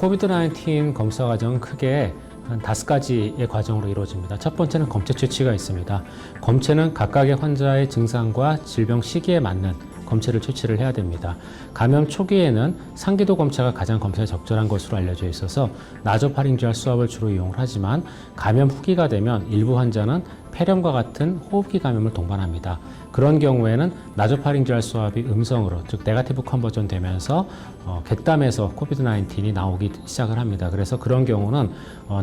코비드-19 검사 과정은 크게 한 5가지의 과정으로 이루어집니다. 첫 번째는 검체 채취가 있습니다. 검체는 각각의 환자의 증상과 질병 시기에 맞는 검체를 채취를 해야 됩니다. 감염 초기에는 상기도 검체가 가장 검사에 적절한 것으로 알려져 있어서 나소파링지얼 수압을 주로 이용을 하지만 감염 후기가 되면 일부 환자는 폐렴과 같은 호흡기 감염을 동반합니다. 그런 경우에는 나소파링지얼 수압이 음성으로, 즉 네거티브 컨버전 되면서 객담에서 코비드-19이 나오기 시작을 합니다. 그래서 그런 경우는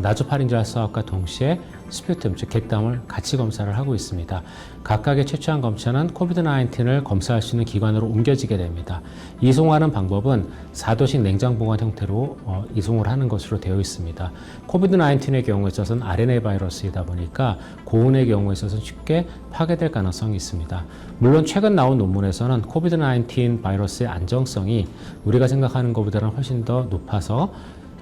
나소파링지얼 수압과 동시에 스퓨텀, 즉 객담을 같이 검사를 하고 있습니다. 각각의 채취한 검체는 코비드-19을 검사할 수 있는 기관으로 옮겨지게 됩니다. 이송하는 방법은 4도식 냉장 보관 형태로 이송을 하는 것으로 되어 있습니다. 코비드-19의 경우에 있어서는 RNA 바이러스이다 보니까 고온의 경우에 있어서는 쉽게 파괴될 가능성이 있습니다. 물론 최근 나온 논문에서는 코비드-19 바이러스의 안정성이 우리가 생각하는 것보다는 훨씬 더 높아서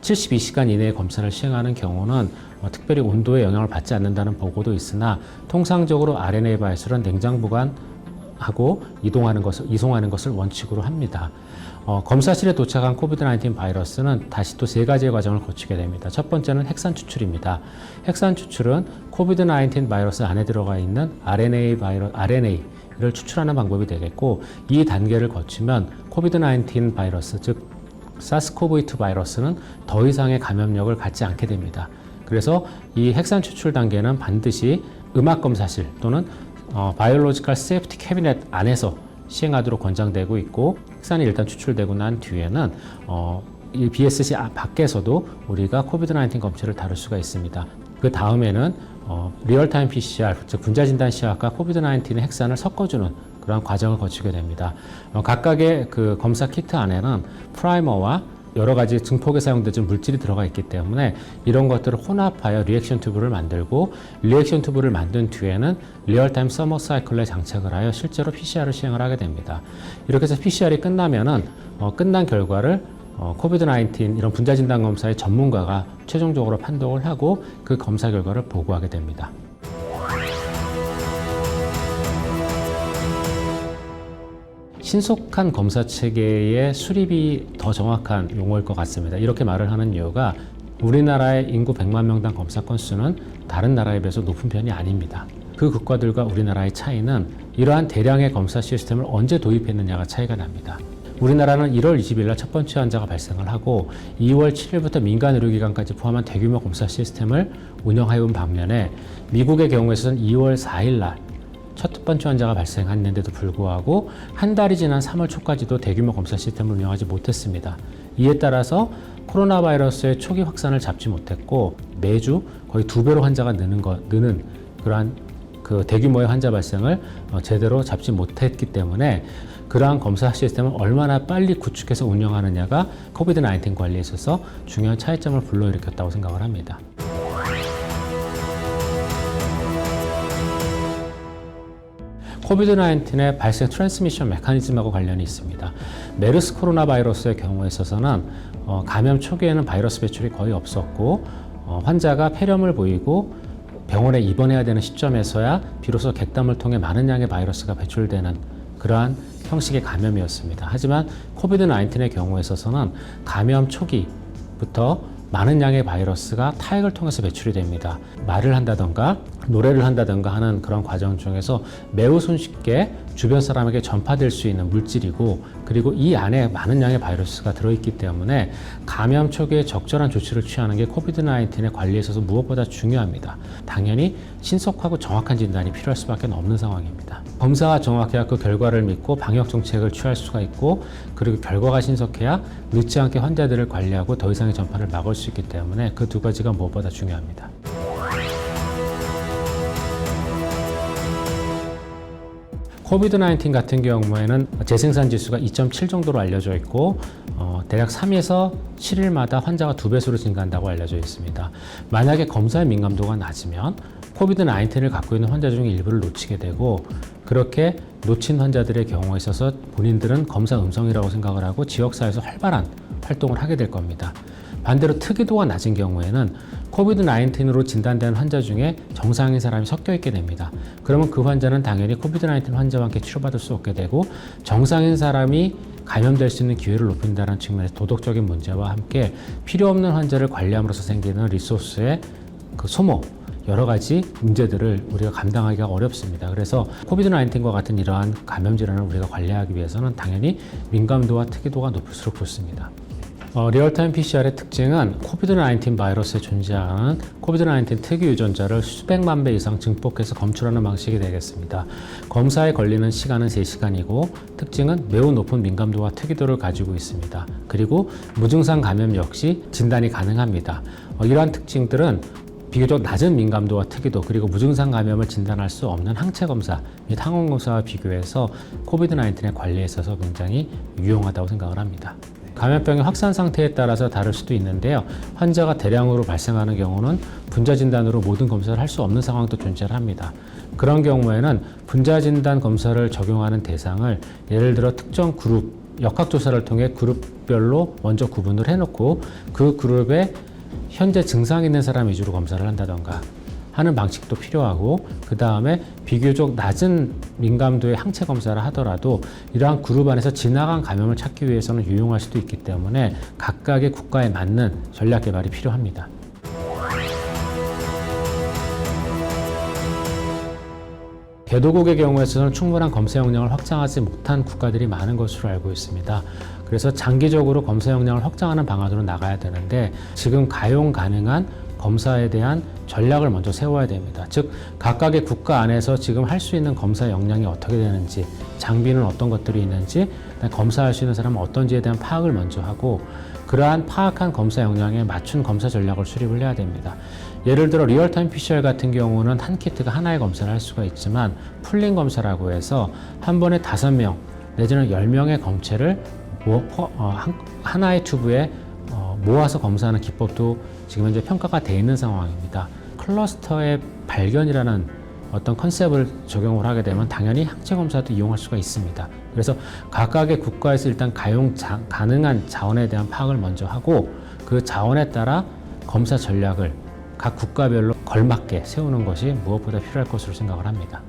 72시간 이내에 검사를 시행하는 경우는 특별히 온도에 영향을 받지 않는다는 보고도 있으나 통상적으로 RNA 바이러스는 냉장 보관하고 이송하는 것을 원칙으로 합니다. 검사실에 도착한 코비드-19 바이러스는 다시 또 3가지의 과정을 거치게 됩니다. 첫 번째는 핵산 추출입니다. 핵산 추출은 코비드-19 바이러스 안에 들어가 있는 RNA를 추출하는 방법이 되겠고, 이 단계를 거치면 코비드-19 바이러스, 즉 사스코브2 바이러스는 더 이상의 감염력을 갖지 않게 됩니다. 그래서 이 핵산 추출 단계는 반드시 음압검사실 또는 바이올로지컬 세이프티 캐비넷 안에서 시행하도록 권장되고 있고, 핵산이 일단 추출되고 난 뒤에는 이 BSC 밖에서도 우리가 코비드-19 검체를 다룰 수가 있습니다. 그 다음에는 리얼타임 PCR, 즉 분자진단 시약과 코비드-19의 핵산을 섞어주는 그런 과정을 거치게 됩니다. 각각의 그 검사 키트 안에는 프라이머와 여러 가지 증폭에 사용되는 물질이 들어가 있기 때문에 이런 것들을 혼합하여 리액션 튜브를 만들고, 리액션 튜브를 만든 뒤에는 리얼타임 서머 사이클에 장착을 하여 실제로 PCR을 시행을 하게 됩니다. 이렇게 해서 PCR이 끝나면은 끝난 결과를 코비드-19 이런 분자진단 검사의 전문가가 최종적으로 판독을 하고 그 검사 결과를 보고하게 됩니다. 신속한 검사 체계의 수립이 더 정확한 용어일 것 같습니다. 이렇게 말을 하는 이유가 우리나라의 인구 100만 명당 검사 건수는 다른 나라에 비해서 높은 편이 아닙니다. 그 국가들과 우리나라의 차이는 이러한 대량의 검사 시스템을 언제 도입했느냐가 차이가 납니다. 우리나라는 1월 20일 날 첫 번째 환자가 발생을 하고 2월 7일부터 민간 의료기관까지 포함한 대규모 검사 시스템을 운영해온 반면에 미국의 경우에 있어서는 2월 4일 날 첫 번째 환자가 발생했는데도 불구하고 한 달이 지난 3월 초까지도 대규모 검사 시스템을 운영하지 못했습니다. 이에 따라서 코로나 바이러스의 초기 확산을 잡지 못했고 매주 거의 2배로 환자가 느는 그러한 그 대규모의 환자 발생을 제대로 잡지 못했기 때문에 그러한 검사 시스템을 얼마나 빨리 구축해서 운영하느냐가 코비드-19 관리에 있어서 중요한 차이점을 불러일으켰다고 생각을 합니다. 코비드-19의 발생 트랜스미션 메커니즘하고 관련이 있습니다. 메르스 코로나 바이러스의 경우에 있어서는 감염 초기에는 바이러스 배출이 거의 없었고 환자가 폐렴을 보이고 병원에 입원해야 되는 시점에서야 비로소 객담을 통해 많은 양의 바이러스가 배출되는 그러한 형식의 감염이었습니다. 하지만 코비드-19의 경우에 있어서는 감염 초기부터 많은 양의 바이러스가 타액을 통해서 배출이 됩니다. 말을 한다던가 노래를 한다던가 하는 그런 과정 중에서 매우 손쉽게 주변 사람에게 전파될 수 있는 물질이고, 그리고 이 안에 많은 양의 바이러스가 들어있기 때문에 감염 초기에 적절한 조치를 취하는 게 코비드-19의 관리에 있어서 무엇보다 중요합니다. 당연히 신속하고 정확한 진단이 필요할 수밖에 없는 상황입니다. 검사가 정확해야 그 결과를 믿고 방역 정책을 취할 수가 있고, 그리고 결과가 신속해야 늦지 않게 환자들을 관리하고 더 이상의 전파를 막을 수 있기 때문에 그 2가지가 무엇보다 중요합니다. 코비드-19 같은 경우에는 재생산 지수가 2.7 정도로 알려져 있고 대략 3에서 7일마다 환자가 2배수로 증가한다고 알려져 있습니다. 만약에 검사의 민감도가 낮으면 코비드-19를 갖고 있는 환자 중에 일부를 놓치게 되고, 그렇게 놓친 환자들의 경우에 있어서 본인들은 검사 음성이라고 생각을 하고 지역사회에서 활발한 활동을 하게 될 겁니다. 반대로 특이도가 낮은 경우에는 코비드-19으로 진단된 환자 중에 정상인 사람이 섞여 있게 됩니다. 그러면 그 환자는 당연히 코비드-19 환자와 함께 치료받을 수 없게 되고 정상인 사람이 감염될 수 있는 기회를 높인다는 측면에서 도덕적인 문제와 함께 필요 없는 환자를 관리함으로써 생기는 리소스의 그 소모, 여러 가지 문제들을 우리가 감당하기가 어렵습니다. 그래서 코비드-19과 같은 이러한 감염 질환을 우리가 관리하기 위해서는 당연히 민감도와 특이도가 높을수록 좋습니다. 리얼타임 PCR의 특징은 코비드-19 바이러스에 존재하는 코비드-19 특유 유전자를 수백만 배 이상 증폭해서 검출하는 방식이 되겠습니다. 검사에 걸리는 시간은 3시간이고 특징은 매우 높은 민감도와 특이도를 가지고 있습니다. 그리고 무증상 감염 역시 진단이 가능합니다. 이러한 특징들은 비교적 낮은 민감도와 특이도 그리고 무증상 감염을 진단할 수 없는 항체 검사 및 항원 검사와 비교해서 코비드-19의 관리에 있어서 굉장히 유용하다고 생각을 합니다. 감염병의 확산 상태에 따라서 다를 수도 있는데요. 환자가 대량으로 발생하는 경우는 분자 진단으로 모든 검사를 할 수 없는 상황도 존재를 합니다. 그런 경우에는 분자 진단 검사를 적용하는 대상을 예를 들어 특정 그룹 역학조사를 통해 그룹별로 먼저 구분을 해놓고 그 그룹에 현재 증상이 있는 사람 위주로 검사를 한다던가 하는 방식도 필요하고 그 다음에 비교적 낮은 민감도의 항체 검사를 하더라도 이러한 그룹 안에서 지나간 감염을 찾기 위해서는 유용할 수도 있기 때문에 각각의 국가에 맞는 전략 개발이 필요합니다. 개도국의 경우에서는 충분한 검사 역량을 확장하지 못한 국가들이 많은 것으로 알고 있습니다. 그래서 장기적으로 검사 역량을 확장하는 방안으로 나가야 되는데 지금 가용 가능한 검사에 대한 전략을 먼저 세워야 됩니다. 즉 각각의 국가 안에서 지금 할 수 있는 검사 역량이 어떻게 되는지, 장비는 어떤 것들이 있는지, 검사할 수 있는 사람은 어떤지에 대한 파악을 먼저 하고 그러한 파악한 검사 역량에 맞춘 검사 전략을 수립을 해야 됩니다. 예를 들어 리얼타임 PCR 같은 경우는 한 키트가 하나의 검사를 할 수가 있지만 풀링 검사라고 해서 한 번에 5명 내지는 10명의 검체를 하나의 튜브에 모아서 검사하는 기법도 지금 현재 평가가 되어 있는 상황입니다. 클러스터의 발견이라는 어떤 컨셉을 적용을 하게 되면 당연히 항체 검사도 이용할 수가 있습니다. 그래서 각각의 국가에서 일단 가능한 자원에 대한 파악을 먼저 하고 그 자원에 따라 검사 전략을 각 국가별로 걸맞게 세우는 것이 무엇보다 필요할 것으로 생각을 합니다.